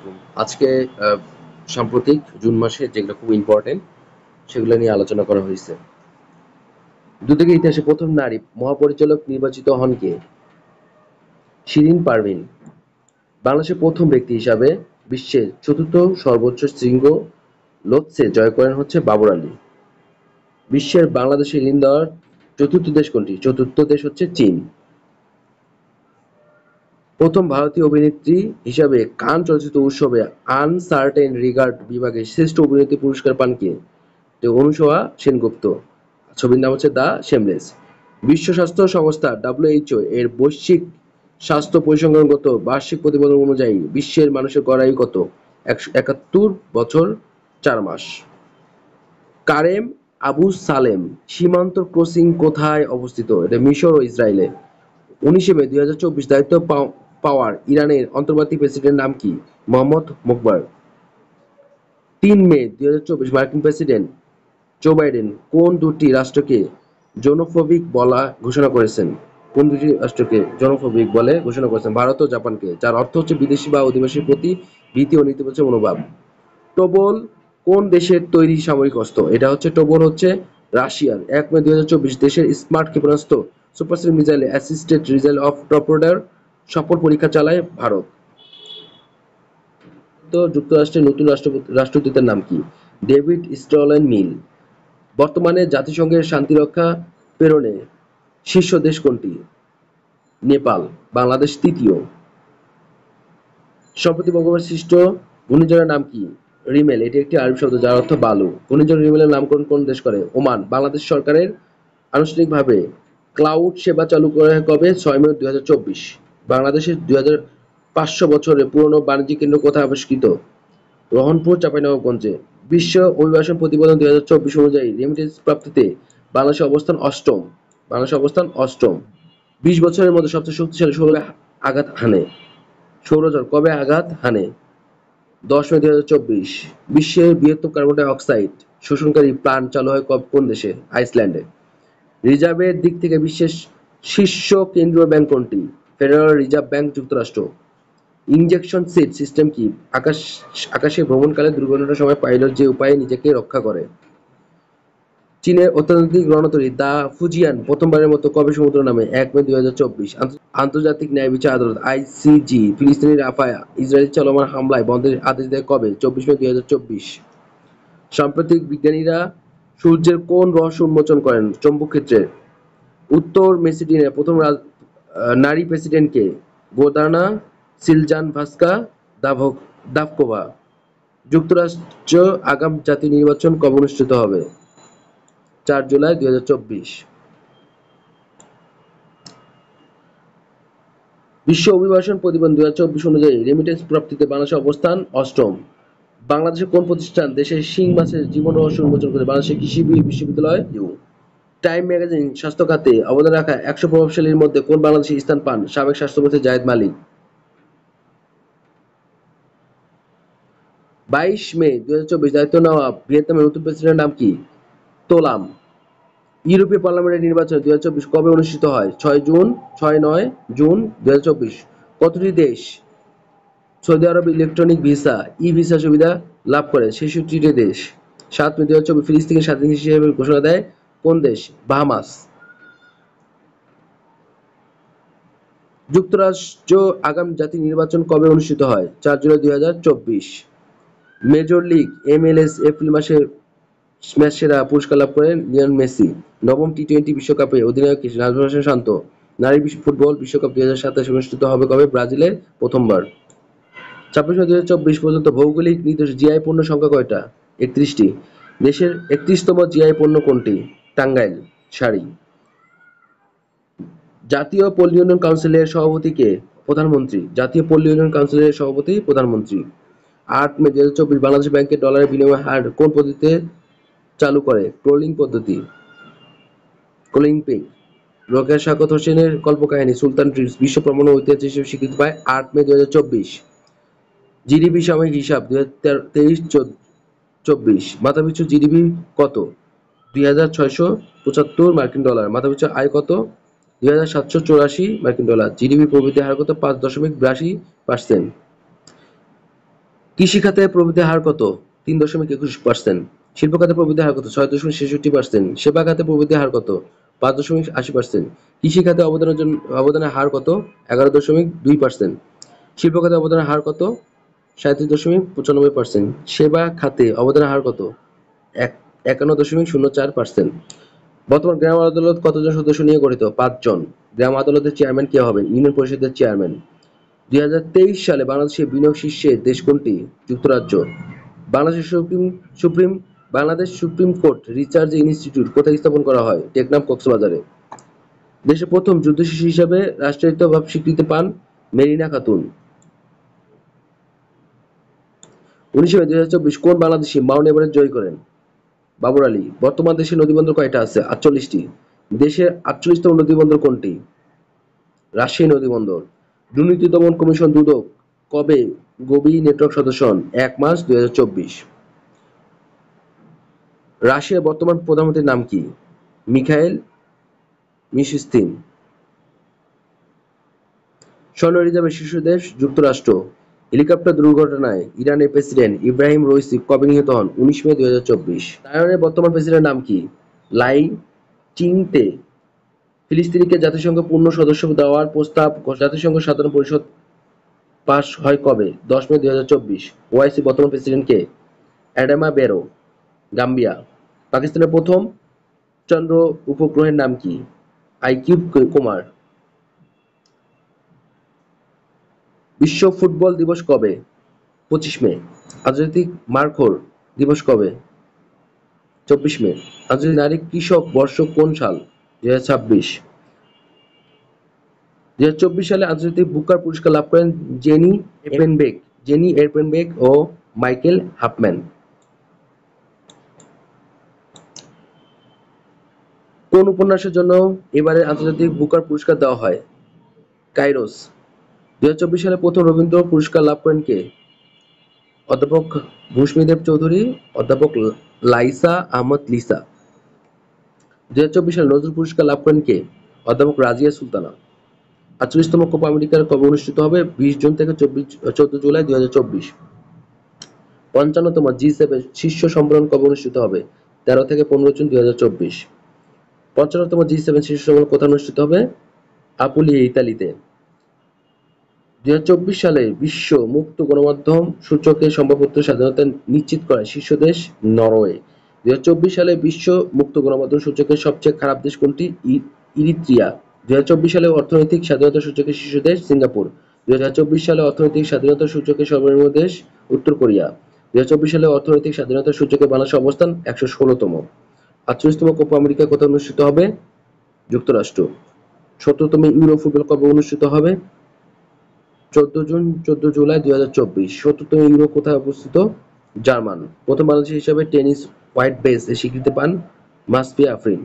আলাইকুম। আজকে সাম্প্রতিক জুন মাসে যেগুলো খুব ইম্পর্টেন্ট সেগুলো নিয়ে আলোচনা করা হয়েছে। দুদকের ইতিহাসে প্রথম নারী মহাপরিচালক নির্বাচিত হন কে? শিরিন পারভীন। বাংলাদেশের প্রথম ব্যক্তি হিসাবে বিশ্বের চতুর্থ সর্বোচ্চ শৃঙ্গ লোৎসে জয় করেন হচ্ছে বাবর আলী। বিশ্বের বাংলাদেশে ঋণ দেওয়ার চতুর্থ দেশ কোনটি? চতুর্থ দেশ হচ্ছে চীন। প্রথম ভারতীয় অভিনেত্রী হিসাবে কান চলচ্চিত্র উৎসবে আনসার্টেন রিগার্ড বিভাগে শ্রেষ্ঠ অভিনেত্রী পুরস্কার পান কে? অনুসয়া সেনগুপ্ত। ছবির নাম হচ্ছে দ্য শেমলেস। বিশ্ব স্বাস্থ্য সংস্থা WHO এর বৈশ্বিক স্বাস্থ্য পরিসংখ্যানগত বার্ষিক প্রতিবেদন অনুযায়ী বিশ্বের মানুষের গড় আয়ু কত? 171 বছর 4 মাস। কারেম আবু সালেম সীমান্ত ক্রসিং কোথায় অবস্থিত? এটা মিশর ও ইসরায়েলে। 19 মে 2024 দায়িত্ব পাওয়ার ইরানের অন্তর্বর্তী প্রেসিডেন্ট নাম কি? মোহাম্মদ মোকবার। 3 মে 2024 মার্কিন প্রেসিডেন্ট জো বাইডেন কোন দুটি রাষ্ট্রকে জোনোফোবিক বলা ঘোষণা করেছেন? কোন দুটি রাষ্ট্রকে জোনোফোবিক বলে ঘোষণা করেছেন? ভারত ও জাপানকে, যার অর্থ হচ্ছে বিদেশি বা অধিবাসীর প্রতি ভীতি ও নেতিবাচক মনোভাব। টোবল কোন দেশের তৈরি সামরিক অস্ত্র? এটা হচ্ছে টোবল হচ্ছে রাশিয়ার। 1 মে 2024 দেশের স্মার্ট ক্ষেপণাস্ত্র সুপারসনিক মিসাইল অ্যাসিস্টেড রিজাইল অফ টর্পেডোর সফল পরীক্ষা চালায় ভারত। তো যুক্তরাষ্ট্রের নতুন রাষ্ট্রদূতের নাম কি? ডেভিড স্ট্রলেন মিল। বর্তমানে জাতিসংঘের শান্তিরক্ষা প্রেরণে শীর্ষ দেশ কোনটি? নেপাল। বাংলাদেশ তৃতীয়। সম্প্রতি বঙ্গোপসাগরে সৃষ্ট ঘূর্ণিঝড়ের নাম কি? রিমেল। এটি একটি আরবি শব্দ যার অর্থ বালু। ঘূর্ণিঝড় রিমেলের নামকরণ কোন দেশ করে? ওমান। বাংলাদেশ সরকারের আনুষ্ঠানিকভাবে ক্লাউড সেবা চালু করে কবে? 6 মে 2024। বাংলাদেশের 2500 বছরের পুরনো বাণিজ্যিক কেন্দ্র কোথায় অবস্থিত? রহনপুর, চাঁপাইনবাবগঞ্জে। বিশ্ব অভিবাসন প্রতিবেদন 2024 অনুযায়ী রেমিটেন্স প্রাপ্তিতে বাংলাদেশের অবস্থান অষ্টম। বাংলাদেশের অবস্থান অষ্টম। 20 বছরের মধ্যে সবচেয়ে শক্তিশালী আঘাত হানে সৌরজগৎ কবে আঘাত হানে? 10 মে 2024। বিশ্বের বৃহত্তম কার্বন ডাই অক্সাইড শোষণকারী প্লান্ট চালু হয় কোন দেশে? আইসল্যান্ডে। রিজার্ভের দিক থেকে বিশ্বের শীর্ষ কেন্দ্রীয় ব্যাংক কোনটি? ফেডারেল রিজার্ভ ব্যাংক, যুক্তরাষ্ট্র। ইনজেকশন সিট সিস্টেম কি? আকাশে ভ্রমণকালে দুর্ঘটনার সময় পাইলট যে উপায়ে নিজেকে রক্ষা করে। চীনের অত্যাধুনিক রণতরী দ্য ফুজিয়ান প্রথমবারের মতো কবে সমুদ্র নামে? 1 মে 2024। আন্তর্জাতিক ন্যায় বিচার আদালত ICJ ফিলিস্তিনি রাফায় ইসরায়েলি চলমান হামলায় বন্ধের আদেশ দেয় কবে? 24 মে 2024। সাম্প্রতিক বিজ্ঞানীরা সূর্যের কোন রহস্য উন্মোচন করেন? চৌম্বক ক্ষেত্রের। উত্তর মেসিডোনিয়ার প্রথম নারী প্রেসিডেন্ট কে? গোর্দানা সিলজানভাস্কা দাভকোভা। যুক্তরাষ্ট্র আগাম জাতীয় নির্বাচন কবে অনুষ্ঠিত হবে? 4 জুলাই 2024। বিশ্ব অভিবাসন প্রতিবেদন 2024 অনুযায়ী রেমিটেন্স প্রাপ্তিতে বাংলাদেশের অবস্থান অষ্টম। বাংলাদেশের কোন প্রতিষ্ঠান দেশের শিং মাছের জীবন রহস্য উন্মোচন করে? বাংলাদেশের কৃষি বিশ্ববিদ্যালয়। টাইম ম্যাগাজিন স্বাস্থ্য খাতে অবদান রাখা 100 প্রভাবশালীর মধ্যে কোন বাংলাদেশি স্থান পান? সাবেক স্বাস্থ্যমন্ত্রী জায়েদ মালিক। 22 মে 2024 দায়িত্ব নেওয়া ভিয়েতনামের নতুন প্রেসিডেন্টের নাম কি? তোলাম। ইউরোপীয় পার্লামেন্টের নির্বাচন 2024 কবে অনুষ্ঠিত হয়? 6-9 জুন 2024। কতটি দেশ সৌদি আরব ইলেকট্রনিক ভিসা ই-ভিসা সুবিধা লাভ করে? 66টি দেশ। 7 মে 2024 ফিলিস্তিনকে স্বাধীন দেশ হিসেবে ঘোষণা দেয় কোন দেশ? বাহামাস। যুক্তরাষ্ট্র আগামী জাতীয় নির্বাচন কবে অনুষ্ঠিত হয়? 4 July 2024। Major league MLS April মাসে ম্যাচ সেরা পুরস্কার লাভ করেন লিওনেল মেসি। নবম টি-20 বিশ্বকাপে অধিনায়ক নাজমুল হাসান শান্ত। নারী ফুটবল বিশ্বকাপ 2027 অনুষ্ঠিত হবে কবে? ব্রাজিলে প্রথমবার। 26 মে 2024 পর্যন্ত ভৌগোলিক নির্দেশ জিআই পণ্য সংখ্যা কয়টা? 31টি। দেশের 31তম জিআই পণ্য কোনটি? টাঙ্গাইল শাড়ি। জাতীয় পল্লী উন্নয়ন কাউন্সিলের সভাপতি কে? প্রধানমন্ত্রী। জাতীয় পল্লী উন্নয়ন কাউন্সিলের সভাপতি প্রধানমন্ত্রী। 8 মে 2024 বাংলাদেশ ব্যাংকের ডলারের বিনিময় হার কোন পদ্ধতিতে চালু করে? ক্রলিং পদ্ধতি। Calling pay. রোকেয়া শাকত হোসেনের কল্পকাহিনী সুলতান ড্রিমস বিশ্ব প্রমাণ ঐতিহ্য হিসেবে স্বীকৃতি পায় 8 মে 2024। জিডিপি সাময়িক হিসাব 2023-24 মাথাপিছু জিডিপি কত? 2675 মার্কিন ডলার। মাথাপিছু আয় কত? 2784 মার্কিন ডলার। জিডিপি প্রবৃদ্ধি হার কত? 5.82%। কৃষি খাতে প্রবৃদ্ধির হার কত? 3.21%। শিল্প খাতে প্রবৃদ্ধির হার কত? 6.66%। সেবা খাতে প্রবৃদ্ধির হার কত? 5.80%। কৃষি খাতে অবদানের হার কত? 11.2%। শিল্প খাতে অবদানের হার কত? 37.95%। সেবা খাতে অবদানের হার কত? 51.04%। বর্তমান গ্রাম আদালত কতজন সদস্য নিয়ে গঠিত? 5 জন। গ্রাম আদালতের চেয়ারম্যান কে হবেন? ইউনিয়ন পরিষদের চেয়ারম্যান। 2023 সালে বাংলাদেশে বিনিয়োগ শীর্ষে দেশ কোনটি? যুক্তরাজ্য। Bangladesh supreme Bangladesh supreme court research institute কোথায় স্থাপন করা হয়? টেকনাফ, কক্সবাজারে। দেশের প্রথম যুদ্ধ শিশু হিসাবে রাষ্ট্রায়ত্তভাবে স্বীকৃতি পান মেরিনা খাতুন। 19 মে 2024 কোন বাংলাদেশি মাউন্ট এভারেস্ট জয় করেন? বাবর আলী। বর্তমান দেশে নদীবন্দর কয়টা আছে? 48টি। দেশের 48তম নদীবন্দর কোনটি? রাজশাহী নদীবন্দর। দুর্নীতি দমন কমিশন দুদক কবে গবি নেটওয়ার্ক সদস্য হন? 1 মার্চ 2024। রাশিয়ার বর্তমান প্রধানমন্ত্রীর নাম কি? মিখাইল মিশস্তিন। স্বর্ণ রিজার্ভের শীর্ষ দেশ যুক্তরাষ্ট্র। হেলিকপ্টার দুর্ঘটনায় ইরানের প্রেসিডেন্ট ইব্রাহিম রইসি কবে নিহত হন? 19 মে 2024। তাইওয়ানের বর্তমান প্রেসিডেন্টের নাম কি? লাই চিং-তে। ফিলিস্তিনিকে জাতিসংঘ পূর্ণ সদস্য দেওয়ার প্রস্তাব জাতিসংঘ সাধারণ পরিষদ পাস হয় কবে? 10 মে 2024। ওআইসি বর্তমান প্রেসিডেন্ট কে? অ্যাডামা বেরো, গাম্বিয়া। পাকিস্তানের প্রথম চন্দ্র উপগ্রহের নাম কি? আইকিউব কুমার। বিশ্ব ফুটবল দিবস কবে? 25 মে। আন্তর্জাতিক মার্কর দিবস কবে? 24 মে। আন্তর্জাতিক নারী কৃষক বর্ষ কোন সাল? 2026। 2024 সালে আন্তর্জাতিক বুকার পুরস্কার লাভ করেন জেনি এরপেনবেক ও মাইকেল হাফম্যান। কোন উপন্যাসের জন্য এবারের আন্তর্জাতিক বুকার পুরস্কার দেওয়া হয়? কাইরোস। 2024 সালে প্রথম রবীন্দ্র পুরস্কার লাভ করেন কে? অধ্যাপক ভূস্মিদেব চৌধুরী, অধ্যাপক লাইসা আহমদ লিসা। 2024 সালে নজরুল পুরস্কার লাভ করেন কে? অধ্যাপক রাজিয়া সুলতানা। 48তম কোপা আমেরিকার কবে অনুষ্ঠিত হবে? 20 জুন থেকে 14 জুলাই 2024। 55তম G7 শীর্ষ সম্মেলন কবে অনুষ্ঠিত হবে? 13 থেকে 15 জুন 2024। 55তম G7 শীর্ষ সম্মেলন কোথায় অনুষ্ঠিত হবে? আপুলিয়া, ইতালিতে। 2024 সালে বিশ্ব মুক্ত গণমাধ্যম সূচকে সংবাদপত্র স্বাধীনতা নিশ্চিত করে শীর্ষ দেশ নরওয়ে। 2024 সালে বিশ্ব মুক্ত গণমাধ্যম সূচকের সবচেয়ে খারাপ দেশ কোনটি? ইরিত্রিয়া। 2024 সালে অর্থনৈতিক স্বাধীনতা সূচকের শীর্ষ দেশ সিঙ্গাপুর। 2024 সালে অর্থনৈতিক স্বাধীনতা সূচকের সর্বনিম্ন দেশ উত্তর কোরিয়া। 2024 সালে অর্থনৈতিক স্বাধীনতা সূচকে বাংলাদেশের অবস্থান 116তম। 48তম কোপা আমেরিকা কোথায় অনুষ্ঠিত হবে? যুক্তরাষ্ট্র। 17তম ইউরো ফুটবল কবে অনুষ্ঠিত হবে? 14 জুলাই 2024। 70তম ইউরো কোথায় অবস্থিত? জার্মান। প্রথম বাংলাদেশি হিসেবে টেনিস হোয়াইট বেস এ স্বীকৃতি পান মাসফিয়া আফরিন।